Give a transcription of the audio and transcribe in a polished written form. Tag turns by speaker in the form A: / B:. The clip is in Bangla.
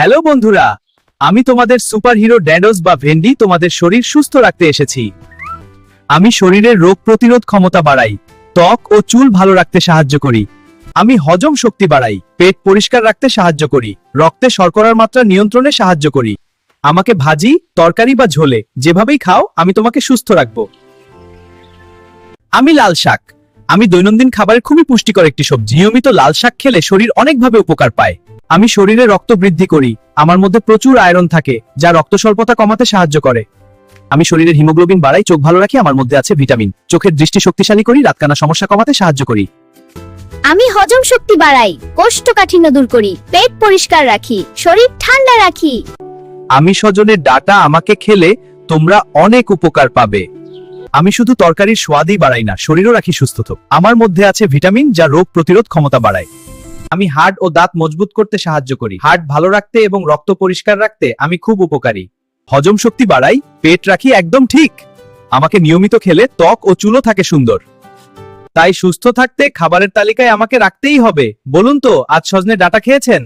A: হ্যালো বন্ধুরা, আমি তোমাদের সুপারহিরো ড্যাডোস বা ভেন্ডি তোমাদের শরীর সুস্থ রাখতে এসেছি। আমি শরীরের রোগ প্রতিরোধ ক্ষমতা বাড়াই, ত্বক ও চুল ভালো রাখতে সাহায্য করি। আমি হজম শক্তি বাড়াই, পেট পরিষ্কার রাখতে সাহায্য করি, রক্তে শর্করার মাত্রা নিয়ন্ত্রণে সাহায্য করি। আমাকে ভাজি, তরকারি বা ঝোলে যেভাবেই খাও আমি তোমাকে সুস্থ রাখবো। আমি লাল শাক। আমি দৈনন্দিন খাবারের খুবই পুষ্টিকর একটি সবজি। নিয়মিত লাল শাক খেলে শরীর অনেকভাবে উপকার পায়। আমি শরীরে রক্ত বৃদ্ধি করি। আমার মধ্যে প্রচুর আয়রন থাকে যা রক্ত স্বল্পতা কমাতে সাহায্য করে। আমি শরীরের হিমোগ্লোবিন বাড়াই, চোখ ভালো রাখি। আমার মধ্যে আছে ভিটামিন, চোখের দৃষ্টি শক্তিশালী করি, রাতকানা সমস্যা কমাতে সাহায্য করি।
B: আমি হজম শক্তি বাড়াই, কোষ্ঠকাঠিন্য দূর করি, পেট পরিষ্কার রাখি, শরীর ঠান্ডা রাখি।
A: আমি সজনের ডাটা আমাকে খেলে তোমরা অনেক উপকার পাবে। আমি শুধু তরকারির স্বাদই বাড়াই না, শরীরও রাখি সুস্থ। আমার মধ্যে আছে ভিটামিন যা রোগ প্রতিরোধ ক্ষমতা বাড়ায়। আমি হাড় ও দাঁত মজবুত করতে সাহায্য করি। হাড় ভালো রাখতে এবং রক্ত পরিষ্কার রাখতে আমি খুব উপকারী। হজম শক্তি বাড়াই, পেট রাখি একদম ঠিক। আমাকে নিয়মিত খেলে ত্বক ও চুলও থাকে সুন্দর। তাই সুস্থ থাকতে খাবারের তালিকায় আমাকে রাখতেই হবে। বলুন তো, আজ সজনে ডাঁটা খেয়েছেন?